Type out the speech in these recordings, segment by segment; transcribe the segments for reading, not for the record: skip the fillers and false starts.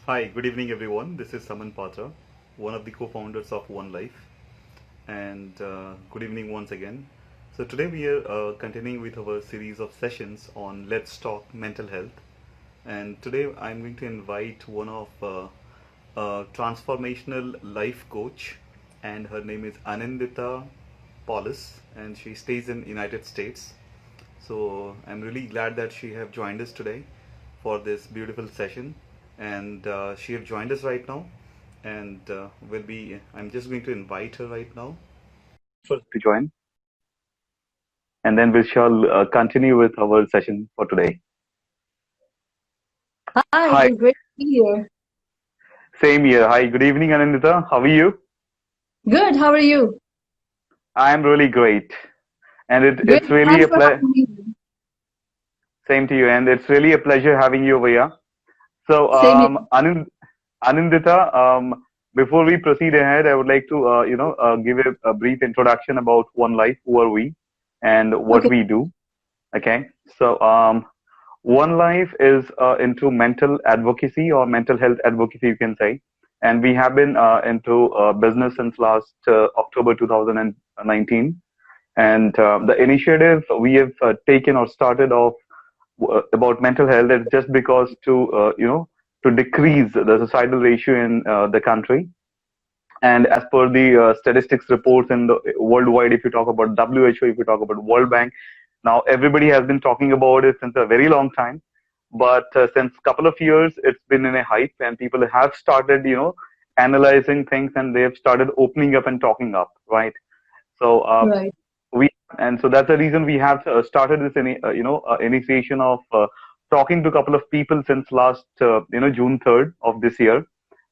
Hi, good evening everyone. This is Patra, one of the co-founders of One Life, and good evening once again. So today we are continuing with our series of sessions on Let's Talk Mental Health, and today I'm going to invite one of a transformational life coach, and her name is Annindita Paulus, and she stays in United States. So I'm really glad that she have joined us today for this beautiful session, and she have joined us right now, and will be. I'm just going to invite her right now. First to join, and then we shall continue with our session for today. Hi, it Hi, is great to be here. same here. Hi, good evening, Anindita. How are you? Good, how are you? I'm really great, and Great, it's really thanks a for pleasure. having me. Same to you, and it's really a pleasure having you over here. So, Same here. Anindita, before we proceed ahead, I would like to, give a brief introduction about One Life, who are we, and what Okay, we do. Okay. So, One Life is into mental advocacy or mental health advocacy, you can say. And we have been into business since last October 2019. And the initiative we have taken or started off about mental health is just because to decrease the suicidal ratio in the country. And as per the statistics reports in the worldwide, if you talk about WHO, if you talk about World Bank, now everybody has been talking about it since a very long time. But since couple of years, it's been in a hype, and people have started, analyzing things, and they have started opening up and talking up, right? So right. we and so that's the reason we have started this initiation of talking to a couple of people since last June 3rd of this year.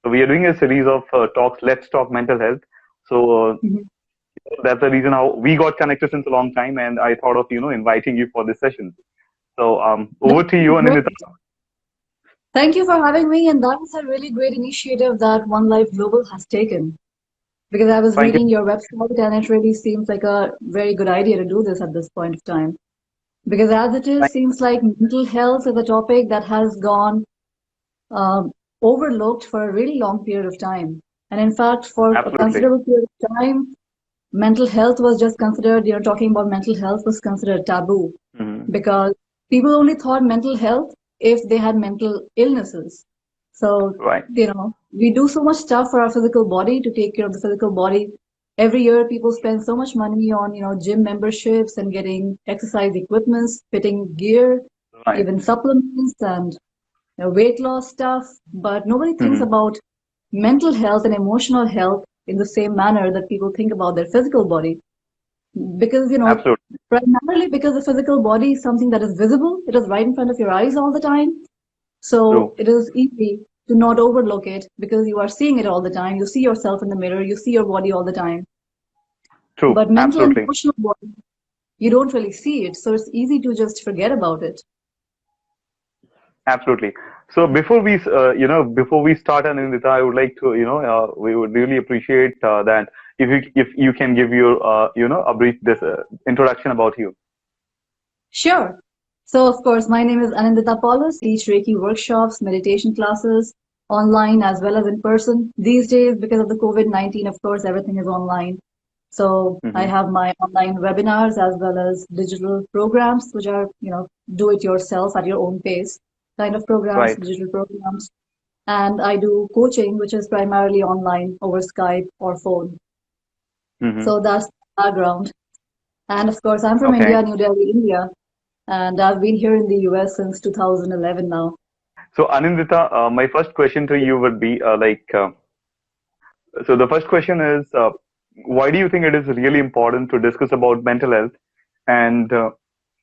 So we are doing a series of talks. Let's talk mental health. So Mhm. that's the reason how we got connected since a long time, and I thought of inviting you for this session. So over That's to you, great. Anindita. Thank you for having me, and that is a really great initiative that One Life Global has taken. Because I was Thank you. reading your website, and it really seems like a very good idea to do this at this point of time. Because as it is, Thank, seems like mental health is a topic that has gone um, overlooked for a really long period of time. And in fact, for a absolutely. considerable period of time, mental health was just considered, talking about mental health was considered taboo Hmm. because people only thought mental health if they had mental illnesses. So, Right. we do so much stuff for our physical body to take care of the physical body. Every year, people spend so much money on, gym memberships and getting exercise equipments, fitting gear, Right. even supplements and weight loss stuff. But nobody thinks Hmm. about mental health and emotional health in the same manner that people think about their physical body. Because, Absolutely. primarily because the physical body is something that is visible, it is right in front of your eyes all the time. So True. it is easy to not overlook it because you are seeing it all the time. You see yourself in the mirror, you see your body all the time. True. But mental and Absolutely. emotional body, you don't really see it. So it's easy to just forget about it. Absolutely. So before we start, Anindita, I would like to, we would really appreciate that if you can give your, a brief introduction about you. Sure. So, of course, my name is Annindita Paulus. I teach Reiki workshops, meditation classes, online as well as in person. These days, because of the COVID-19, of course, everything is online. So I Hmm. have my online webinars as well as digital programs, which are, do it yourself at your own pace kind of programs, Right. digital programs. And I do coaching, which is primarily online over Skype or phone. Hmm. So that's the background. And of course, I'm from Okay. India, New Delhi, India, and I've been here in the US since 2011 now. So Anindita, my first question to you would be so the first question is, why do you think it is really important to discuss about mental health, and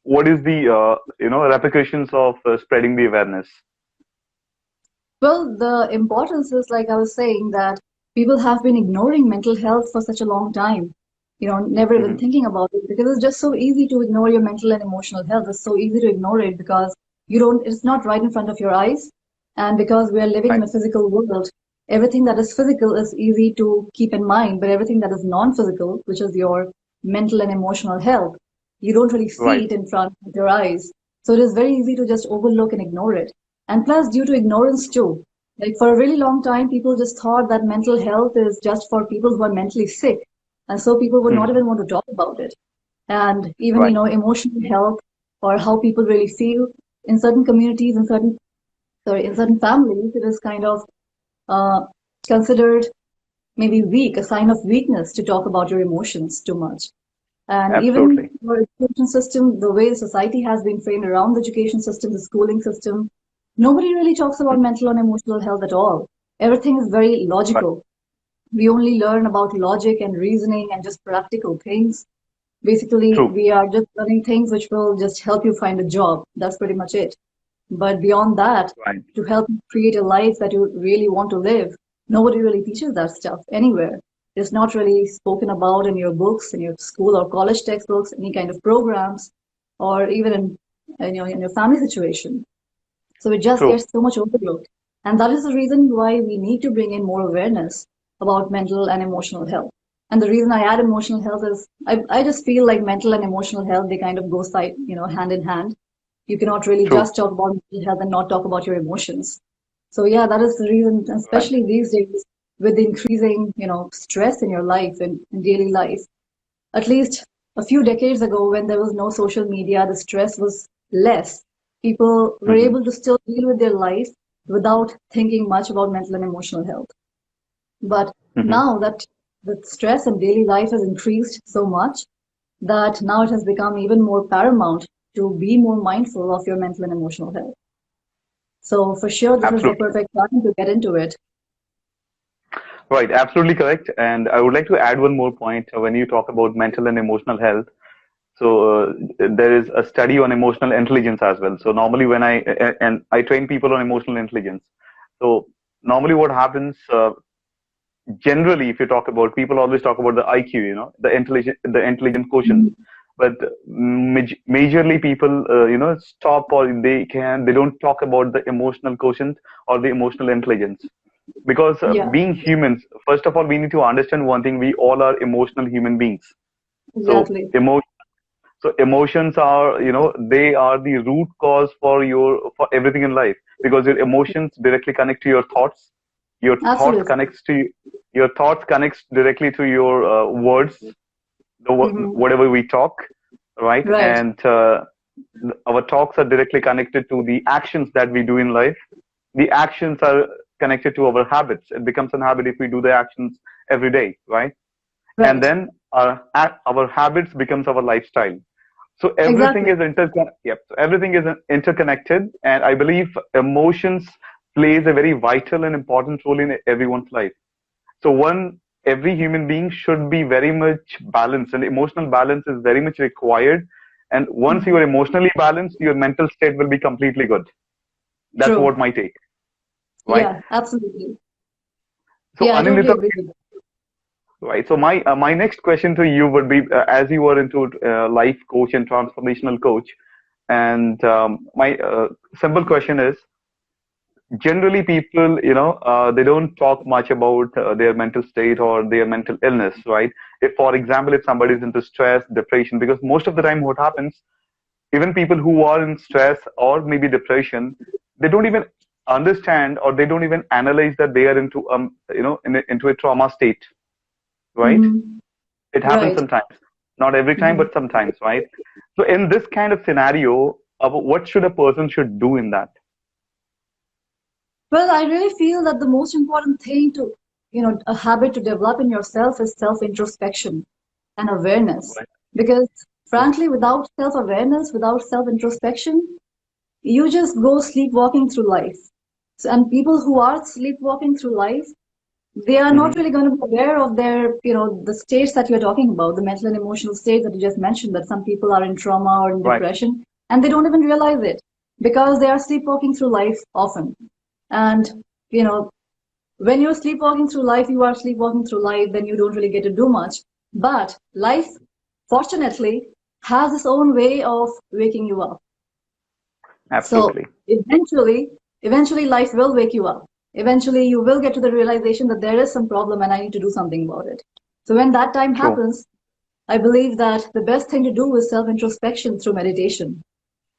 what is the repercussions of spreading the awareness? Well, the importance is, like I was saying, that people have been ignoring mental health for such a long time, never even Hmm. thinking about it because it's just so easy to ignore your mental and emotional health. It's so easy to ignore it because it's not right in front of your eyes. And because we are living in Right. a physical world, everything that is physical is easy to keep in mind, but everything that is non-physical, which is your mental and emotional health, you don't really see Right. it in front of your eyes. So it is very easy to just overlook and ignore it. And plus, due to ignorance too. Like for a really long time, people just thought that mental health is just for people who are mentally sick. And so people would not Mhm. even want to talk about it. And even, Right. emotional health or how people really feel in certain communities, in certain families, it is kind of uh, considered maybe weak, a sign of weakness to talk about your emotions too much. And even Absolutely. our education system, the way society has been framed around the education system, the schooling system, nobody really talks about Mhm. mental and emotional health at all. Everything is very Right. logical. We only learn about logic and reasoning and just practical things. Basically, True. we are just learning things which will just help you find a job. That's pretty much it. But beyond that, Right. to help you create a life that you really want to live, nobody really teaches that stuff anywhere. It's not really spoken about in your books, in your school or college textbooks, any kind of programs, or even in your family situation. So it just True. gets so much overlooked. And that is the reason why we need to bring in more awareness about mental and emotional health. And the reason I add emotional health is I just feel like mental and emotional health, they kind of go hand in hand. You cannot really True. just talk about mental health and not talk about your emotions. So yeah, that is the reason, Right. especially these days with the increasing, stress in your life and in daily life. At least a few decades ago, when there was no social media, the stress was less. People were Hmm. able to still deal with their life without thinking much about mental and emotional health. But Hmm. now that the stress in daily life has increased so much that now it has become even more paramount to be more mindful of your mental and emotional health. So for sure, this is the Absolutely. perfect time to get into it. Right. Absolutely correct. And I would like to add one more point when you talk about mental and emotional health. So there is a study on emotional intelligence as well. So normally when I train people on emotional intelligence. So normally what happens, generally, if you talk about, people always talk about the IQ, the intelligent quotient. Mhm. But majorly people, stop, or they don't talk about the emotional quotient or the emotional intelligence. Because Yeah, being humans, first of all, we need to understand one thing: we all are emotional human beings. So exactly. emotions are, they are the root cause for everything in life, because your emotions directly connect to your thoughts. Your thoughts Absolutely. connects to your thoughts connects directly to your words, Hmm. whatever we talk, right? Right. And our talks are directly connected to the actions that we do in life. The actions are connected to our habits. It becomes an habit if we do the actions every day, right? And Right. then our habits becomes our lifestyle. So everything Exactly. is Yep. So everything is interconnected, and I believe emotions plays a very vital and important role in everyone's life. So every human being should be very much balanced, and emotional balance is very much required. And once you Mhm. are emotionally balanced, your mental state will be completely good. That's True. what my take, right? Yeah, absolutely. So Yeah, I totally Anindita, agree with right. So my next question to you would be, as you are into life coach and transformational coach, and my simple question is, generally people, they don't talk much about their mental state or their mental illness, right? If, for example, if somebody is into stress, depression, because most of the time what happens, even people who are in stress or maybe depression, they don't even understand, or they don't even analyze that they are into into a trauma state, you. right? It happens Right. sometimes, not every time, Mhm. but sometimes, right? So in this kind of scenario, what should a person should do in that? Well, I really feel that the most important thing a habit to develop in yourself is self-introspection and awareness. Right. Because frankly, without self-awareness, without self-introspection, you just go sleepwalking through life. So, and people who are sleepwalking through life, they are not Hmm. really going to be aware of the states that you're talking about, the mental and emotional states that you just mentioned, that some people are in trauma or in Right. depression, and they don't even realize it because they are sleepwalking through life often. And, you know, when you're sleepwalking through life, you are sleepwalking through life, then you don't really get to do much. But life, fortunately, has its own way of waking you up. So Absolutely. eventually life will wake you up. Eventually you will get to the realization that there is some problem and I need to do something about it. So when that time True. happens, I believe that the best thing to do is self-introspection through meditation.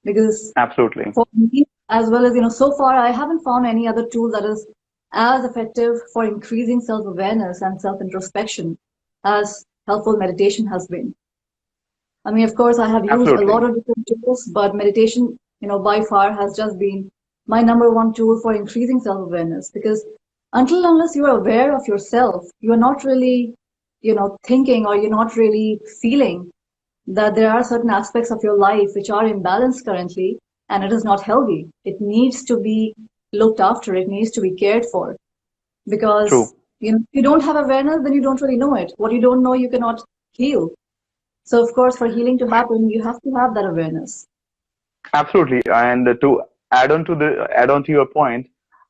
Because Absolutely. for me, as well as, so far I haven't found any other tool that is as effective for increasing self-awareness and self-introspection as helpful meditation has been. I mean, of course, I have used a lot Absolutely. of different tools, but meditation, by far has just been my number one tool for increasing self-awareness, because until unless you are aware of yourself, you are not really, thinking, or you're not really feeling that there are certain aspects of your life which are imbalanced currently, and it is not healthy. It needs to be looked after. It needs to be cared for, because True. if you don't have awareness, then you don't really know it. What you don't know, you cannot heal. So of course, for healing to happen, you have to have that awareness. Absolutely. And to add on to your point,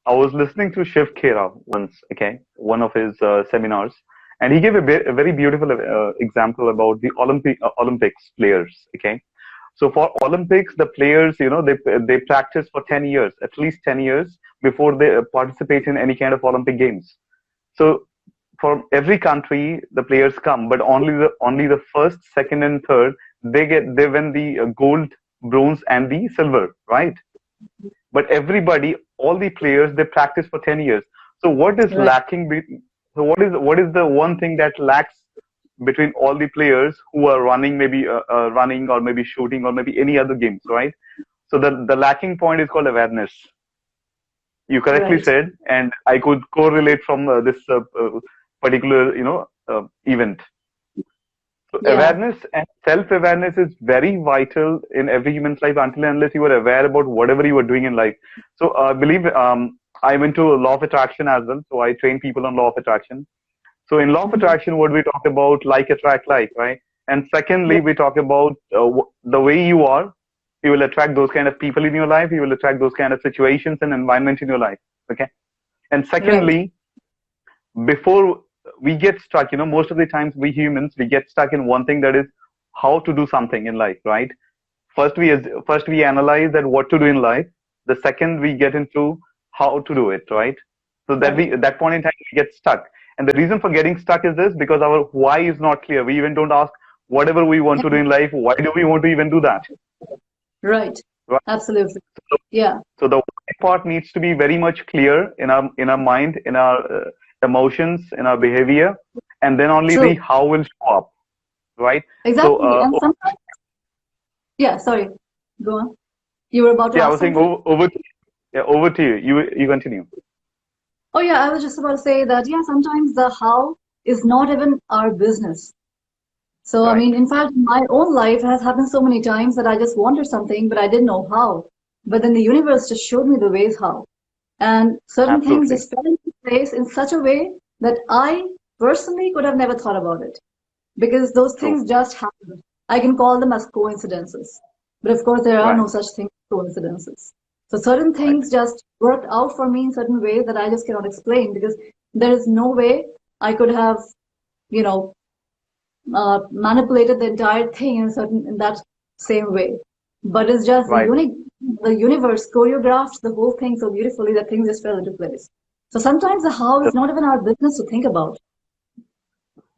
I was listening to Shiv Khera once, okay, one of his seminars, and he gave a very beautiful example about the Olympics players, okay. So for Olympics, the players, they practice for 10 years, at least 10 years before they participate in any kind of Olympic games. So from every country, the players come, but only the first, second, and third they win the gold, bronze, and the silver, right? But everybody, all the players, they practice for 10 years. So what is Right. lacking? So what is the one thing that lacks between all the players who are running, maybe running, or maybe shooting, or maybe any other games, right? So the lacking point is called awareness. You correctly Right. said, and I could correlate from this particular, event. So Yeah. awareness and self-awareness is very vital in every human's life until and unless you are aware about whatever you are doing in life. So I believe I'm into law of attraction as well. So I train people on law of attraction. So in law of Mhm. attraction, what we talk about, like attract like, right? And secondly, Right. we talk about the way you are. You will attract those kind of people in your life. You will attract those kind of situations and environment in your life. Okay. And Right. secondly, before we get stuck, most of the times we humans, we get stuck in one thing, that is how to do something in life, right? First we analyze that what to do in life. The second we get into how to do it, right? So that Right. we at that point in time we get stuck. And the reason for getting stuck is this, because our why is not clear. We even don't ask whatever we want to do in life, why do we want to even do that? Right. Right? Absolutely. Yeah. So the why part needs to be very much clear in our mind, in our emotions, in our behavior, and then only the True. how will show up, right? So Exactly. And sometimes, yeah, sorry. Go on. You were about to yeah, I ask was saying something? over to you. You continue. Oh, yeah, I was just about to say that, yeah, sometimes the how is not even our business. So, I Right. mean, in fact, my own life has happened so many times that I just wanted something, but I didn't know how. But then the universe just showed me the ways how. And certain things Absolutely. just fell into place in such a way that I personally could have never thought about it, because those True. things just happen. I can call them as coincidences. But of course, there are no Right. such things as coincidences. So certain Right. things just worked out for me in certain ways that I just cannot explain, because there is no way I could have, you know, manipulated the entire thing in that same way. But it's just Right. the universe choreographed the whole thing so beautifully that things just fell into place. So sometimes the how is The- not even our business to think about.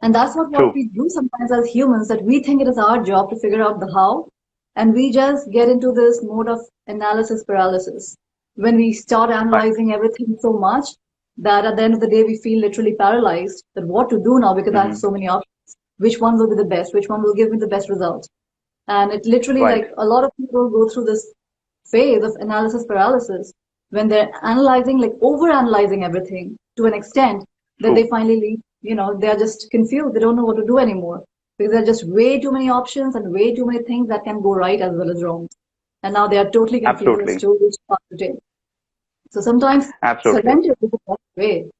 And that's what True. we do sometimes as humans, that we think it is our job to figure out the how, and we just get into this mode of analysis paralysis. When we start Right. analyzing everything so much that at the end of the day we feel literally paralyzed, that what to do now, because I have Hmm. so many options. Which one will be the best? Which one will give me the best result? And it literally, Right. like, a lot of people go through this phase of analysis paralysis when they're analyzing, like over analyzing everything to an extent that they True. finally leave, they're just confused. They don't know what to do anymore, because there are just way too many options and way too many things that can go right as well as wrong. And now they are totally confused as Absolutely. to which path to take. So sometimes Absolutely. surrender is the best way.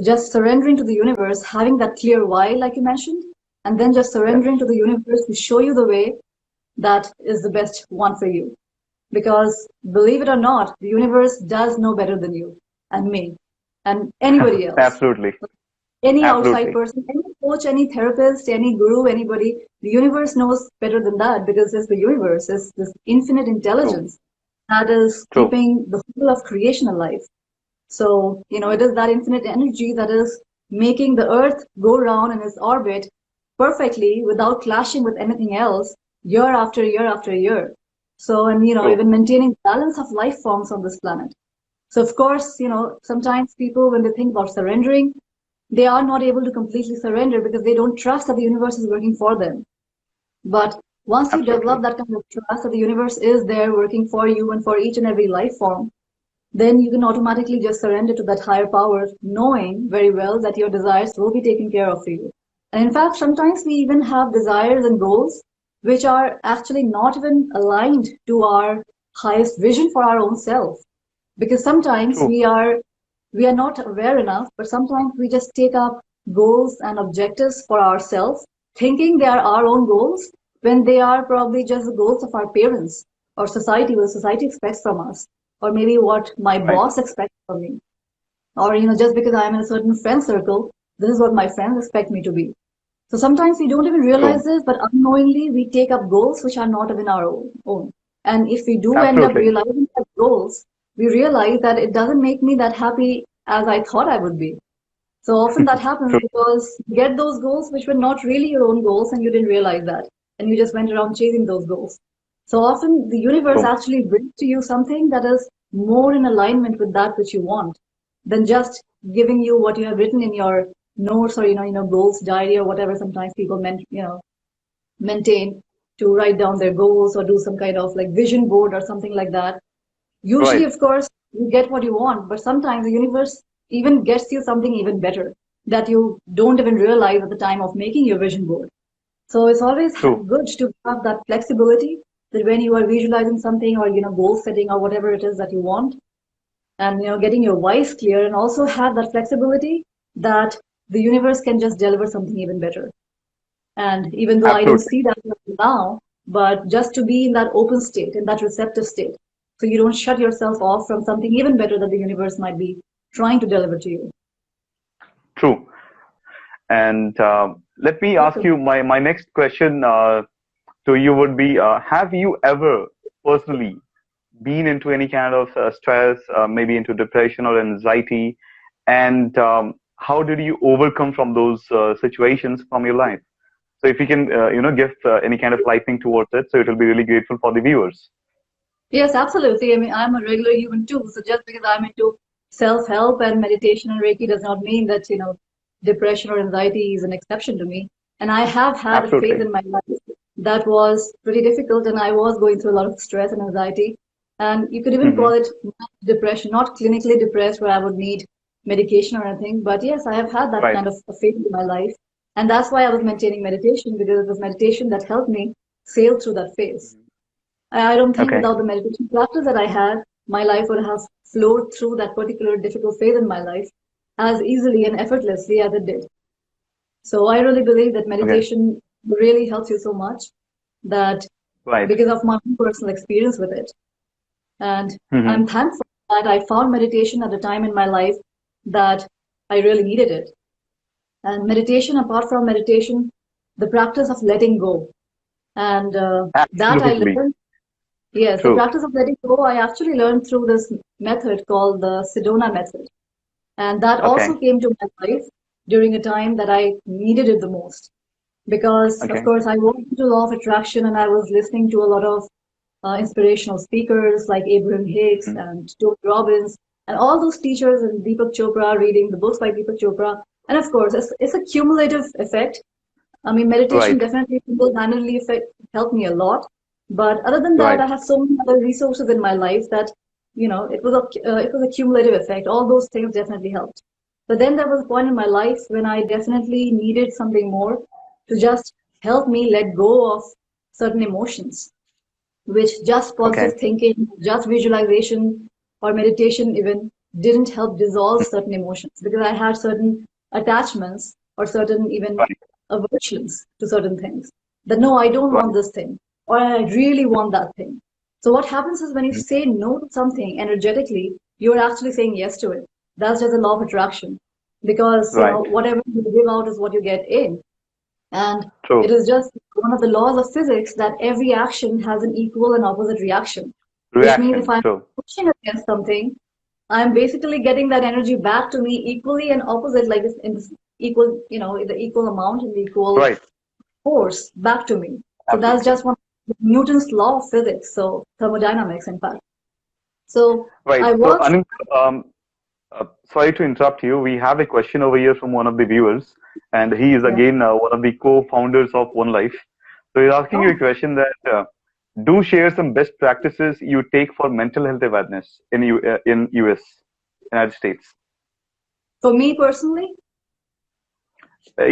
Just surrendering to the universe, having that clear why, like you mentioned, and then just Yes. surrendering to the universe to show you the way that is the best one for you. Because believe it or not, the universe does know better than you and me and anybody else. Absolutely. Any outside Absolutely. person, any coach, any therapist, any guru, anybody, the universe knows better than that, because it's the universe, it's this infinite True. intelligence that is True. keeping the whole of creation alive. So, it is that infinite energy that is making the earth go round in its orbit perfectly without clashing with anything else year after year after year. So, and, True. even maintaining balance of life forms on this planet. So of course, sometimes people, when they think about surrendering, they are not able to completely surrender because they don't trust that the universe is working for them. But once you develop Absolutely. that kind of trust that the universe is there working for you and for each and every life form, then you can automatically just surrender to that higher power, knowing very well that your desires will be taken care of for you. And in fact, sometimes we even have desires and goals which are actually not even aligned to our highest vision for our own self. Because sometimes True. we are not aware enough, but sometimes we just take up goals and objectives for ourselves, thinking they are our own goals when they are probably just the goals of our parents or society, what society expects from us, or maybe what my Right. boss expects from me. Or, just because I'm in a certain friend circle, this is what my friends expect me to be. So sometimes we don't even True. realize this, but unknowingly we take up goals which are not even our own. And if we do end up Absolutely. realizing that goals, we realize that it doesn't make me that happy as I thought I would be. So often that happens True. because you get those goals which were not really your own goals and you didn't realize that. And you just went around chasing those goals. So often the universe True. actually brings to you something that is more in alignment with that which you want than just giving you what you have written in your notes or goals diary or whatever sometimes people maintain to write down their goals or do some kind of like vision board or something like that. Usually, Right. of course, you get what you want, but sometimes the universe even gets you something even better that you don't even realize at the time of making your vision board. So it's always True. good to have that flexibility that when you are visualizing something or goal setting or whatever it is that you want, and getting your whys clear, and also have that flexibility that the universe can just deliver something even better. And even though I don't Absolutely. see that now, but just to be in that open state, in that receptive state, so you don't shut yourself off from something even better that the universe might be trying to deliver to you. True. And let me ask Welcome. you my next question to you would be: have you ever personally been into any kind of stress, maybe into depression or anxiety, and how did you overcome from those situations from your life? So if you can, give any kind of lightning towards it, so it will be really grateful for the viewers. Yes, absolutely. I mean, I'm a regular human too. So just because I'm into self-help and meditation and Reiki does not mean that, depression or anxiety is an exception to me. And I have had a phase Absolutely. in my life that was pretty difficult, and I was going through a lot of stress and anxiety. And you could even call Hmm. it depression, not clinically depressed where I would need medication or anything. But yes, I have had that Right. kind of a phase in my life. And that's why I was maintaining meditation, because it was meditation that helped me sail through that phase. Mhm. I don't think Okay. without the meditation practice that I had, my life would have flowed through that particular difficult phase in my life as easily and effortlessly as it did. So I really believe that Okay. meditation really helps you so much that Right. because of my own personal experience with it. And I'm Hmm. thankful that I found meditation at a time in my life that I really needed it. And meditation, apart from meditation, the practice of letting go. And that I Absolutely. learned. Yes, the True. practice of letting go, I actually learned through this method called the Sedona Method. And that also Okay. came to my life during a time that I needed it the most. Because, of Okay. course, I was into law of attraction and I was listening to a lot of inspirational speakers like Abraham Hicks Hmm. and Tony Robbins and all those teachers, and Deepak Chopra, reading the books by Deepak Chopra. And of course, it's a cumulative effect. I mean, meditation Right. definitely single-handedly helped me a lot. But other than that, I Right. have so many other resources in my life that, it was a cumulative effect. All those things definitely helped. But then there was a point in my life when I definitely needed something more to just help me let go of certain emotions, which just Okay. positive thinking, just visualization, or meditation even didn't help dissolve certain emotions because I had certain attachments or certain even Right. aversions to certain things. That no, I don't want Right. this thing, or I really want that thing. So what happens is when you Mhm. say no to something energetically, you're actually saying yes to it. That's just a law of attraction. Because Right. whatever you give out is what you get in. And it True. is just one of the laws of physics that every action has an equal and opposite reaction, which means if Reaction. I'm True. pushing against something, I'm basically getting that energy back to me equally and opposite, like this, in this equal, in the equal amount and the equal Right. force back to me. So that's Absolutely. just one of Newton's law of physics, so thermodynamics, in fact. So Right. I So, was, Anil, sorry to interrupt you. We have a question over here from one of the viewers, and he is yeah. again one of the co-founders of One Life. So he's asking you a Oh, question that do share some best practices you take for mental health awareness in US, United States. for me personally,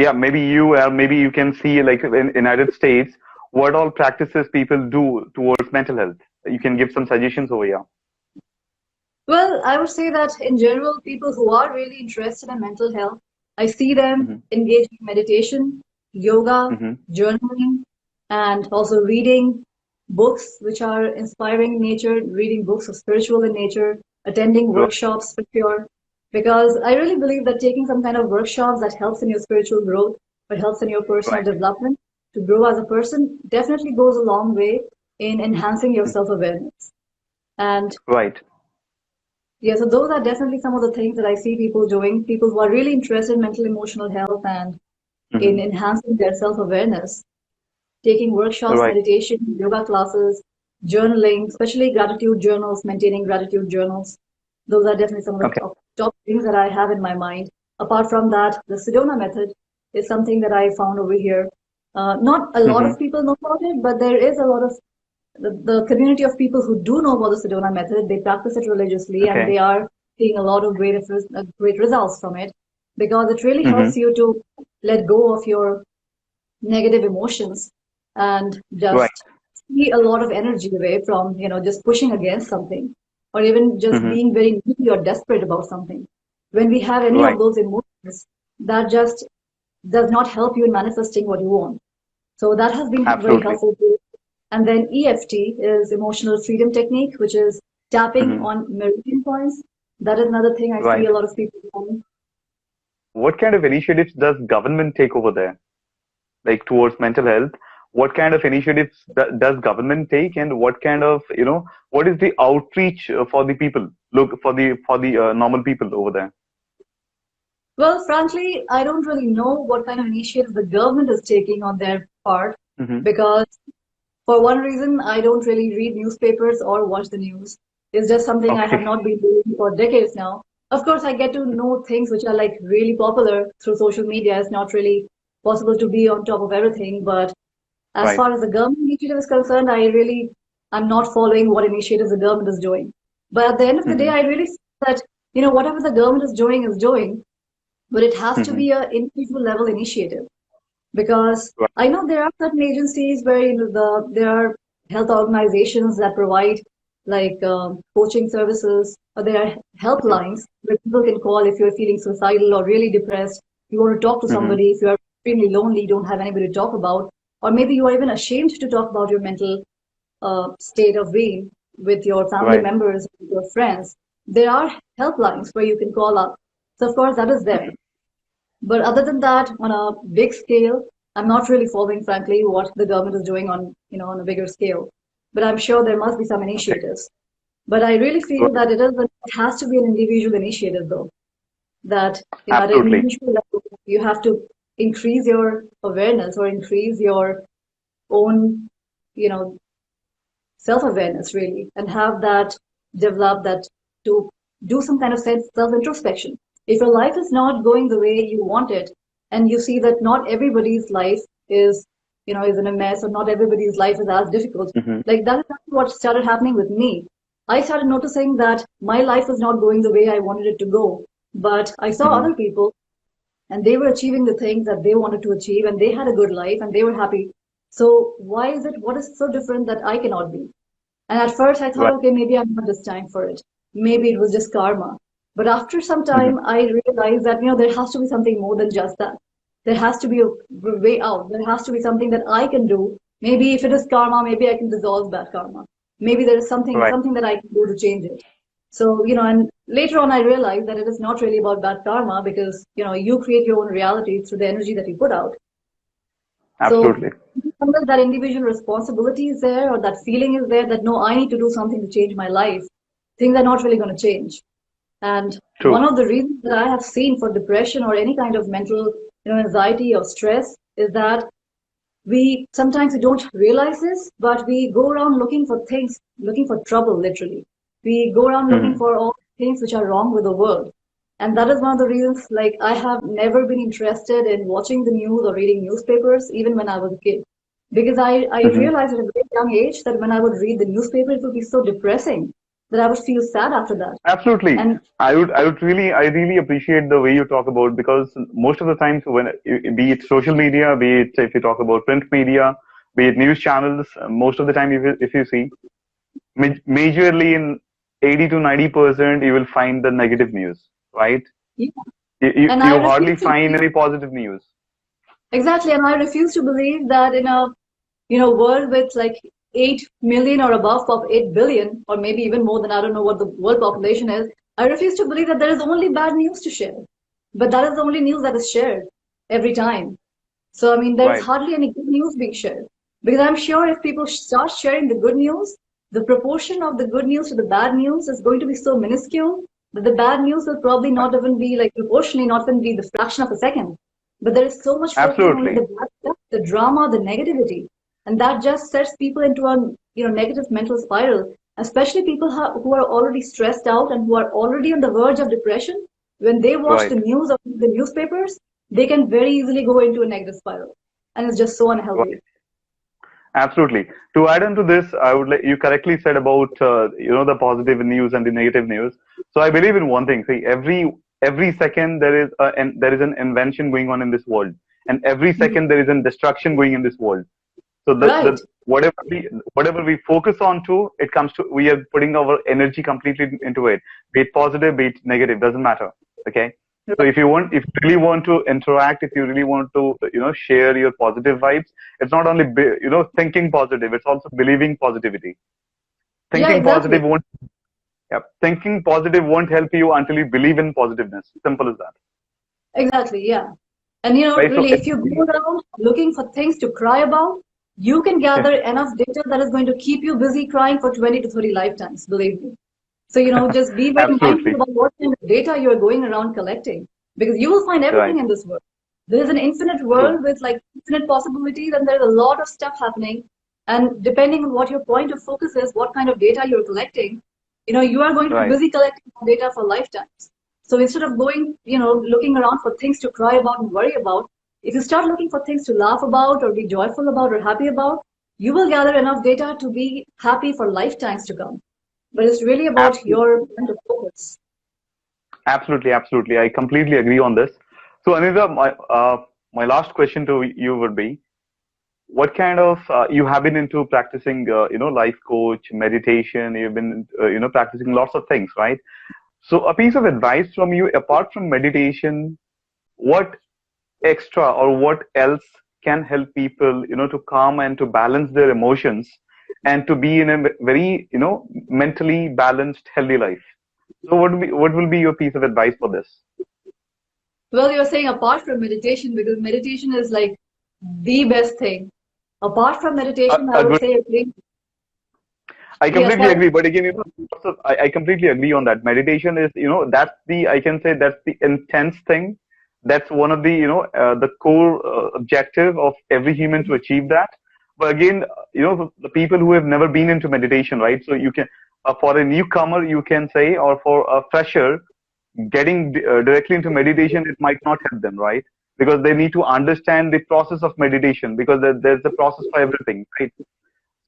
Yeah, maybe you maybe you can see like in United States what all practices people do towards mental health. You can give some suggestions over here. well, I would say that in general, people who are really interested in mental health, I see them Hmm. engage in meditation, yoga, Hmm. journaling, and also reading books which are inspiring in nature, reading books of spiritual in nature, attending Right. workshops for sure. Because I really believe that taking some kind of workshops that helps in your spiritual growth or helps in your personal Right. development to grow as a person definitely goes a long way in enhancing your Mhm. self-awareness. And Right. yeah, so those are definitely some of the things that I see people doing, people who are really interested in mental emotional health and in Hmm. enhancing their self-awareness, taking workshops, Right. meditation, yoga classes, journaling, especially gratitude journals, maintaining gratitude journals. Those are definitely some of the Okay. top things that I have in my mind. Apart from that, the Sedona Method is something that I found over here. Not a lot Hmm. of people know about it, but there is a lot of the community of people who do know about the Sedona method, they practice it religiously and Okay. they are seeing a lot of great results from it because it really helps Hmm. you to let go of your negative emotions and Right. just see a lot of energy away from, just pushing against something or even just Hmm. being very needy or desperate about something. When we have any of Right. those emotions, that just does not help you in manifesting what you want. So that has been very Absolutely. helpful. And then EFT is emotional freedom technique, which is tapping Hmm. on meridian points. That is another thing I see Right. a lot of people doing. What kind of initiatives does government take over there, like towards mental health? What kind of initiatives does government take, and what kind of what is the outreach for the people? Look for the normal people over there. Well, frankly, I don't really know what kind of initiatives the government is taking on their part Hmm. because for one reason, I don't really read newspapers or watch the news. It's just something I have Okay. not been doing for decades now. Of course, I get to know things which are like really popular through social media. It's not really possible to be on top of everything, but as Right. far as the government initiative is concerned, I'm not following what initiatives the government is doing. But at the end of the day, Hmm. I really see that, whatever the government is doing, but it has to Hmm. be a individual level initiative because Right. I know there are certain agencies where there are health organizations that provide like coaching services, or there are helplines where people can call if you're feeling suicidal or really depressed. You want to talk to Hmm. somebody if you are extremely lonely, don't have anybody to talk about, or maybe you are even ashamed to talk about your mental state of being with your family Right. members, with your friends. There are helplines where you can call up. So of course that is there. But other than that, on a big scale, I'm not really following, frankly, what the government is doing on a bigger scale. But I'm sure there must be some Okay. initiatives. But I really feel Right. that it has to be an individual initiative, though. That at an Absolutely. individual level, you have to increase your awareness or increase your own, you know, self-awareness, really, and have that develop that to do some kind of self-introspection. If your life is not going the way you want it, and you see that not everybody's life is, is in a mess, or not everybody's life is as difficult, Hmm. like that is what started happening with me. I started noticing that my life was not going the way I wanted it to go, but I saw Hmm. other people and they were achieving the things that they wanted to achieve and they had a good life and they were happy. So why is it, what is so different that I cannot be? And at first I thought, Right. okay, maybe I'm not destined for it. Maybe it was just karma. But after some Hmm. time, I realized that, there has to be something more than just that. There has to be a way out. There has to be something that I can do. Maybe if it is karma, maybe I can dissolve that karma. Maybe there is Right. something that I can do to change it. So, and later on I realized that it is not really about bad karma because, you create your own reality through the energy that you put out. So Absolutely. sometimes that individual responsibility is there or that feeling is there that no, I need to do something to change my life. Things are not really going to change. And one True. of the reasons that I have seen for depression or any kind of mental, anxiety or stress is that we sometimes we don't realize this, but we go around looking for things, looking for trouble, literally. We go around looking Hmm. for all things which are wrong with the world. And that is one of the reasons, like, I have never been interested in watching the news or reading newspapers, even when I was a kid. Because I Hmm. realized at a very young age that when I would read the newspaper, it would be so depressing that I would feel sad after that. Absolutely. And I really appreciate the way you talk about, because most of the times when, be it social media, be it if you talk about print media, be it news channels, most of the time if you see, majorly in 80 to 90%, you will find the negative news, right? yeah, and I You hardly refuse to find believe any positive news. exactly, and I refuse to believe that in a world with like 8 million or above of 8 billion, or maybe even more than, I don't know what the world population is. I refuse to believe that there is only bad news to share. But that is the only news that is shared every time. So, I mean, there is Right. hardly any good news being shared. Because I'm sure if people start sharing the good news, the proportion of the good news to the bad news is going to be so minuscule that the bad news will probably Right. not even be like proportionally not even be the fraction of a second. But there is so much focus on only Absolutely. the bad stuff, the drama, the negativity, and that just sets people into a negative mental spiral. Especially people who are already stressed out and who are already on the verge of depression. When they watch the Right. news or the newspapers, they can very easily go into a negative spiral, and it's just so unhealthy. Right. Absolutely. To add on to this, I would like, you correctly said about the positive news and the negative news. So I believe in one thing. See, every second there is an invention going on in this world, and every Mhm. second there is a destruction going in this world. So Right. the whatever we focus on to, it comes to, we are putting our energy completely into it. Be it positive, be it negative, doesn't matter. Okay. So if you really want to interact, if you really want to, share your positive vibes, it's not only, thinking positive, it's also believing positivity. Yeah, Thinking positive exactly. won't, yeah, thinking positive won't help you until you believe in positiveness. Simple as that. Exactly. Yeah. And Right. So really, if you go around looking for things to cry about, you can gather enough data that is going to keep you busy crying for 20 to 30 lifetimes, believe me. So, just be very mindful absolutely. about what kind of data you're going around collecting, because you will find everything Right. in this world. There is an infinite True. world with like infinite possibilities, and there's a lot of stuff happening. And depending on what your point of focus is, what kind of data you're collecting, you are going to be Right. busy collecting data for lifetimes. So instead of going, looking around for things to cry about and worry about, if you start looking for things to laugh about or be joyful about or happy about, you will gather enough data to be happy for lifetimes to come. But it's really about Absolutely. your point of focus. Absolutely, absolutely. I completely agree on this. So, Anita, my last question to you would be: what kind of, you have been into practicing, life coach, meditation. You've been, practicing lots of things, right? So, a piece of advice from you, apart from meditation, what extra or what else can help people, to calm and to balance their emotions and to be in a very, mentally balanced, healthy life? So, what will be your piece of advice for this? Well, you're saying apart from meditation, because meditation is like the best thing. Apart from meditation, I would Agreed. say, I yes, completely I, agree. But again, I completely agree on that. Meditation is, that's the, I can say that's the intense thing. That's one of the, the core objective of every human to achieve that. But again, the people who have never been into meditation, right? So you can, for a newcomer, you can say, or for a fresher, getting directly into meditation, it might not help them, right? Because they need to understand the process of meditation, because there's a process for everything, right?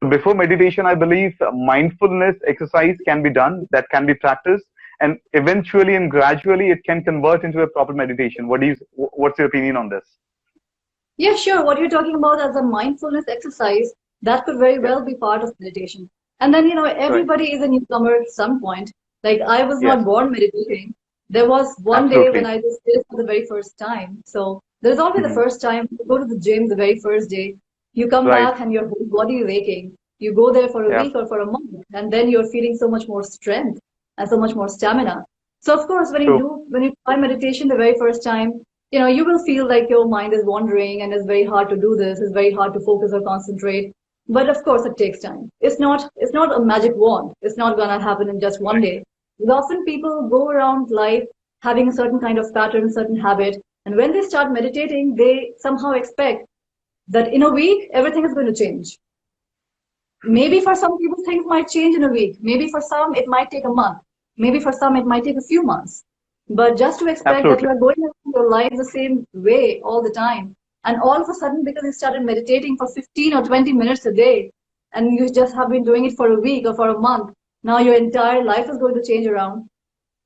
So before meditation, I believe mindfulness exercise can be done, that can be practiced, and eventually and gradually it can convert into a proper meditation. What's your opinion on this? yeah, sure. What you're talking about as a mindfulness exercise, that could very Yes. well be part of meditation. And then, Right. everybody is a newcomer at some point. Like I was Yes. not born meditating. There was one day when Absolutely. I just did it for the very first time. So there's always the Hmm. first time. You go to the gym the very first day. You come Right. back and your whole body is aching. You go there for a Yeah. week or for a month, and then you're feeling so much more strength and so much more stamina. So of course, True. when you try meditation the very first time, you will feel like your mind is wandering and it's very hard to do this. It's very hard to focus or concentrate. But of course, it takes time. It's not a magic wand. It's not gonna happen in just one day. And often people go around life having a certain kind of pattern, certain habit, and when they start meditating, they somehow expect that in a week everything is going to change. Maybe for some people, things might change in a week. Maybe for some, it might take a month. Maybe for some, it might take a few months. But just to expect that Absolutely. you are going about your life the same way all the time, and all of a sudden, because you started meditating for 15 or 20 minutes a day, and you just have been doing it for a week or for a month, now your entire life is going to change around.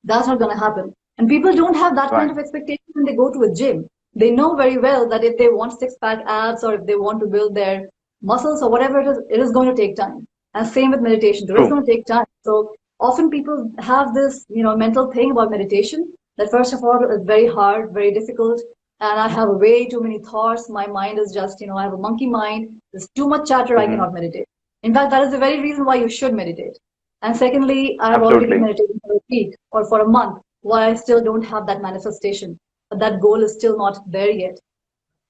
That's not going to happen. And people don't have that kind Right. of expectation when they go to a gym. They know very well that if they want six pack abs or if they want to build their muscles or whatever it is going to take time. And same with meditation, it is True. going to take time. So often people have this, mental thing about meditation that first of all is very hard, very difficult. And I have way too many thoughts. My mind is just, I have a monkey mind. There's too much chatter. I Hmm. cannot meditate. In fact, that is the very reason why you should meditate. And secondly, I have already been Absolutely. meditating for a week or for a month. Why I still don't have that manifestation? But that goal is still not there yet.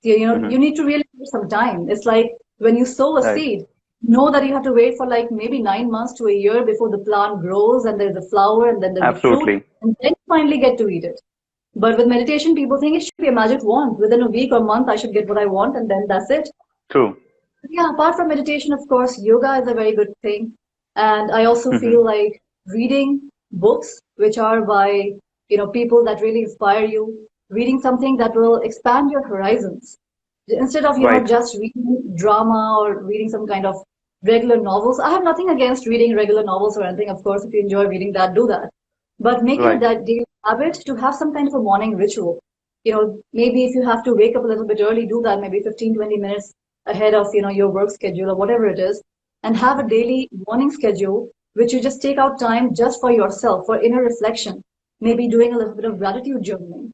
Hmm. You need to really give some time. It's like when you sow a Right. seed, know that you have to wait for like maybe 9 months to a year before the plant grows and there's a flower and then there's a fruit Absolutely. and then you finally get to eat it. But with meditation, people think it should be a magic wand. Within a week or month, I should get what I want and then that's it. True. Yeah, apart from meditation, of course, yoga is a very good thing. And I also Hmm. feel like reading books which are by, people that really inspire you, reading something that will expand your horizons. Instead of, Right. just reading drama or reading some kind of regular novels. I have nothing against reading regular novels or anything. Of course, if you enjoy reading that, do that. But make it a Right. daily habit to have some kind of a morning ritual. Maybe if you have to wake up a little bit early, do that, maybe 15, 20 minutes ahead of, your work schedule or whatever it is, and have a daily morning schedule, which you just take out time just for yourself, for inner reflection, maybe doing a little bit of gratitude journaling.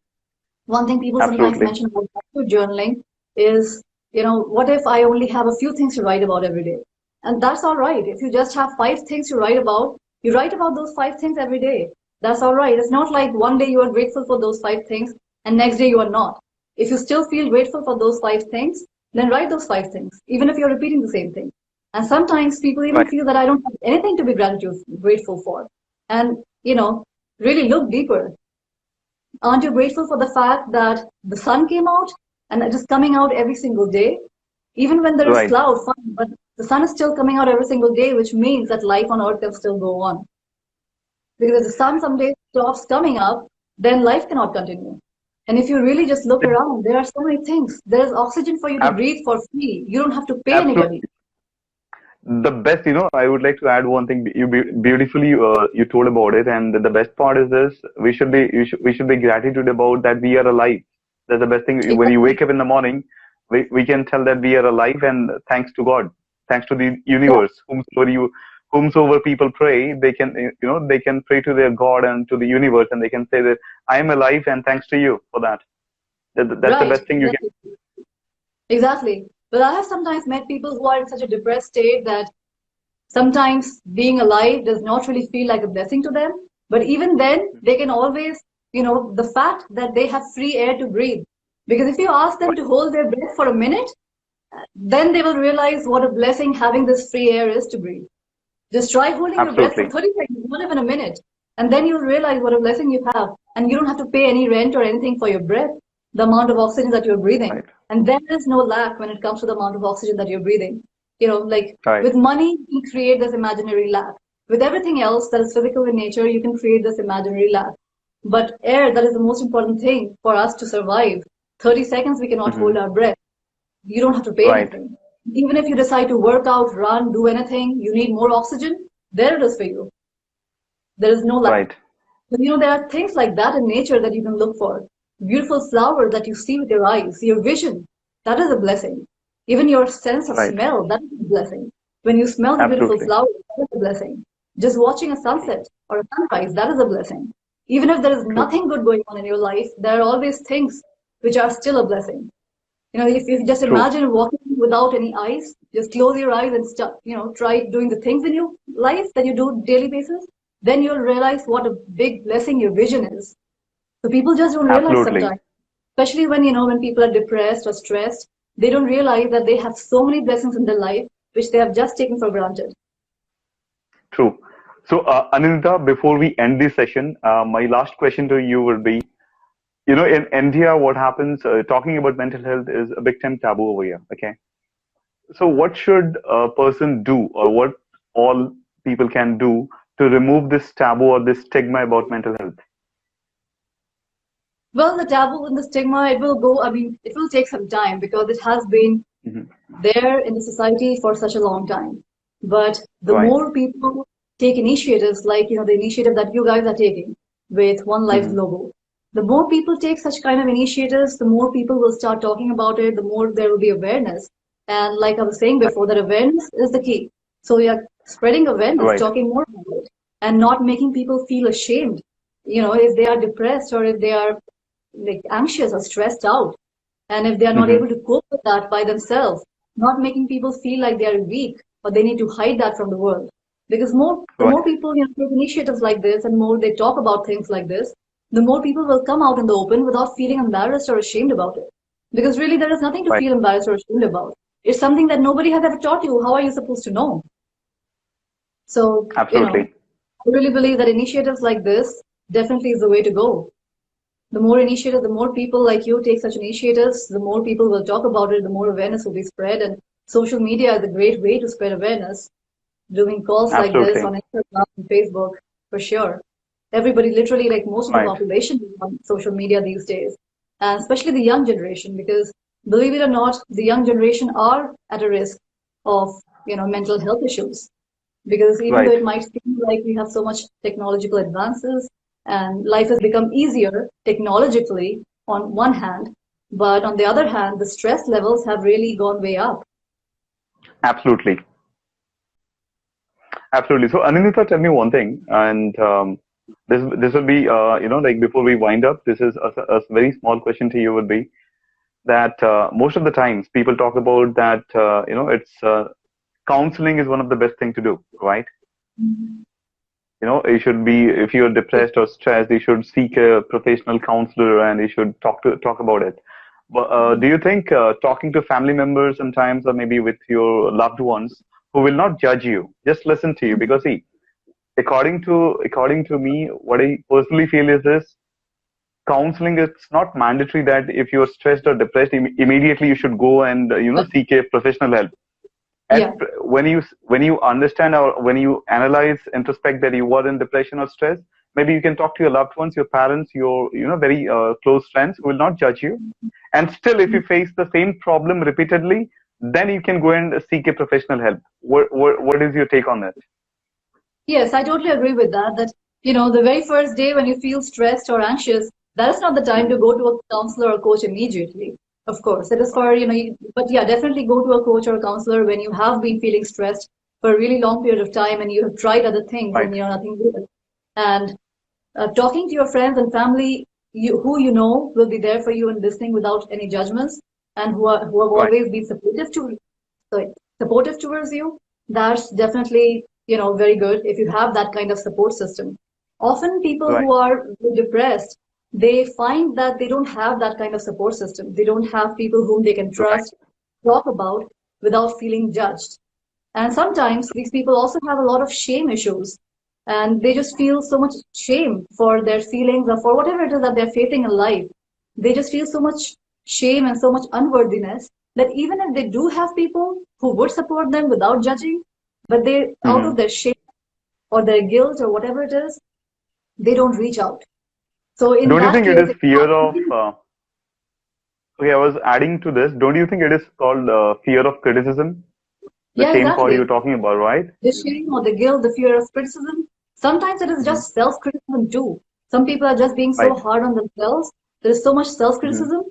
One thing people sometimes Absolutely. mention about gratitude journaling is, what if I only have a few things to write about every day? And that's all right. If you just have five things to write about, you write about those five things every day. That's all right. It's not like one day you are grateful for those five things and next day you are not. If you still feel grateful for those five things, then write those five things, even if you're repeating the same thing. And sometimes people even Right. feel that I don't have anything to be grateful for. And, really look deeper. Aren't you grateful for the fact that the sun came out and it is coming out every single day? Even when there is Right. cloud, fine, but the sun is still coming out every single day, which means that life on earth can still go on. Because if the sun someday stops coming up, then life cannot continue. And if you really just look around, there are so many things. There is oxygen for you to Ab- breathe for free. You don't have to pay anybody. Absolutely. The best, I would like to add one thing. You beautifully you told about it, and the best part is this: we should be gratitude about that we are alive. That's the best thing. When you Exactly. wake up in the morning, we can tell that we are alive, and thanks to God, thanks to the Yeah, universe, whomsoever people pray, they can they can pray to their God and to the universe, and they can say that I am alive, and thanks to you for that. That's the right. best thing you can. Exactly. Exactly. But I have sometimes met people who are in such a depressed state that sometimes being alive does not really feel like a blessing to them. But even then, they can always, the fact that they have free air to breathe. Because if you ask them Right. to hold their breath for a minute, then they will realize what a blessing having this free air is to breathe. Just try holding your breath for Absolutely. 30 seconds, not even a minute. And then you'll realize what a blessing you have. And you don't have to pay any rent or anything for your breath, the amount of oxygen that you're breathing. Right. And there is no lack when it comes to the amount of oxygen that you're breathing. Like Right. with money, you can create this imaginary lack. With everything else that is physical in nature, you can create this imaginary lack. But air, that is the most important thing for us to survive. 30 seconds, we cannot Hmm. hold our breath. You don't have to pay Right. anything. Even if you decide to work out, run, do anything, you need more oxygen, there it is for you. There is no lack. Right. But there are things like that in nature that you can look for. Beautiful flowers that you see with your eyes, your vision, that is a blessing. Even your sense of Right. smell, that is a blessing. When you smell the beautiful Absolutely. flowers, that is a blessing. Just watching a True. sunset or a sunrise, that is a blessing. Even if there is True. nothing good going on in your life, there are always things which are still a blessing. If you just True. imagine walking without any eyes, just close your eyes and start, try doing the things in your life that you do daily basis, then you'll realize what a big blessing your vision is. So people just don't realize Absolutely. sometimes, especially when people are depressed or stressed, they don't realize that they have so many blessings in their life which they have just taken for granted. True. So, Anindita, before we end this session, my last question to you will be, in India, what happens, talking about mental health is a big time taboo over here. Okay. So what should a person do, or what all people can do to remove this taboo or this stigma about mental health? Well, the taboo and the stigma, it will go, I mean, it will take some time because it has been Hmm. there in the society for such a long time. But the Right. more people take initiatives, like, the initiative that you guys are taking with One Life's Hmm. logo, the more people take such kind of initiatives, the more people will start talking about it, the more there will be awareness. And like I was saying Right. before, that awareness is the key. So we are spreading awareness, Right. talking more about it, and not making people feel ashamed, if they are depressed or if they are like anxious or stressed out. And if they are not Hmm. able to cope with that by themselves, not making people feel like they are weak or they need to hide that from the world. Because the Right. more people take initiatives like this and more they talk about things like this, the more people will come out in the open without feeling embarrassed or ashamed about it. Because really, there is nothing to Right. feel embarrassed or ashamed about. It's something that nobody has ever taught you. How are you supposed to know? So, Absolutely. I really believe that initiatives like this definitely is the way to go. The more initiative, the more people like you take such initiatives, the more people will talk about it, the more awareness will be spread. And social media is a great way to spread awareness. Doing calls like this Absolutely. on Instagram and Facebook, for sure. Everybody, literally, like most of the Right. population is on social media these days, and especially the young generation, because believe it or not, the young generation are at a risk of, mental health issues because even though Right. it might seem like we have so much technological advances and life has become easier technologically on one hand, but on the other hand, the stress levels have really gone way up. Absolutely. Absolutely. So, Anindita, tell me one thing, and this will be, like before we wind up, this is a very small question to you would be that most of the times people talk about that, it's counseling is one of the best thing to do, right? You should be, if you're depressed or stressed, you should seek a professional counselor and you should talk about it. But do you think talking to family members sometimes, or maybe with your loved ones who will not judge you, just listen to you? Because see, according to me, what I personally feel is this: counseling, it's not mandatory that if you're stressed or depressed, immediately you should go and seek a professional help. Yeah, When you understand or when you analyze, introspect that you are in depression or stress, maybe you can talk to your loved ones, your parents, your very close friends who will not judge you. And still, if you face the same problem repeatedly, then you can go and seek a professional help. What is your take on that? yes, I totally agree with that. That, the very first day when you feel stressed or anxious, that is not the time to Hmm. go to a counselor or coach immediately. Of course, it is for, but yeah, definitely go to a coach or a counselor when you have been feeling stressed for a really long period of time and you have tried other things Right. and, nothing good. And talking to your friends and family, who will be there for you and listening without any judgments, and who have Right. always been sorry, supportive towards you. That's definitely very good if you have that kind of support system. Often people Right. who are depressed, they find that they don't have that kind of support system. They don't have people whom they can Right. trust, talk about without feeling judged. And sometimes these people also have a lot of shame issues and they just feel so much shame for their feelings or for whatever it is that they're facing in life. They just feel so much shame and so much unworthiness that even if they do have people who would support them without judging, but they, out of Hmm. their shame or their guilt or whatever it is, they don't reach out. So in Don't you that think it case, is fear of? Okay, I was adding to this. Don't you think it is called fear of criticism? The yeah, shame part exactly. you're talking about, right? The shame or the guilt, the fear of criticism. Sometimes it is Hmm. just self-criticism too. Some people are just being so Right. hard on themselves. There is so much Hmm. self-criticism.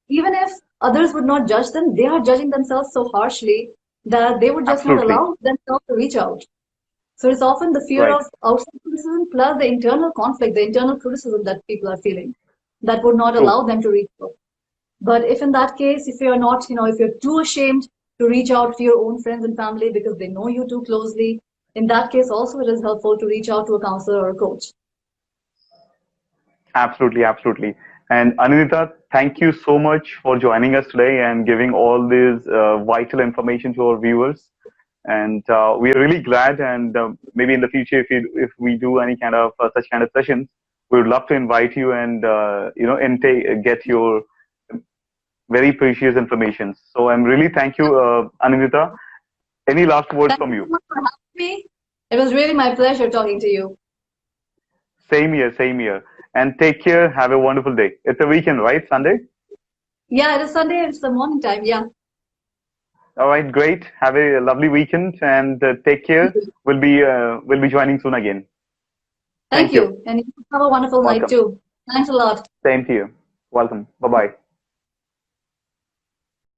Even if others would not judge them, they are judging themselves so harshly that they would just not Absolutely. allow themselves to reach out. So it's often the fear Right. of outside criticism plus the internal conflict, the internal criticism that people are feeling that would not True. allow them to reach out. But if in that case, if you're not, if you're too ashamed to reach out to your own friends and family because they know you too closely, in that case also it is helpful to reach out to a counselor or a coach. Absolutely, absolutely. And Anindita, thank you so much for joining us today and giving all this vital information to our viewers. And we are really glad. And maybe in the future, if we do any kind of such kind of sessions, we would love to invite you and get your very precious information. So I'm really thank you, Annindita. Any last words Thank from you you? so much for having me. It was really my pleasure talking to you. Same here, same here. And take care. Have a wonderful day. It's a weekend, right? Sunday? Yeah, it is Sunday. It's the morning time. Yeah. All right, great. Have a lovely weekend and take care. We'll be joining soon again. Thank Thank you. you. And you have a wonderful night Welcome. too. Thanks a lot. Same to you. Welcome. Bye bye.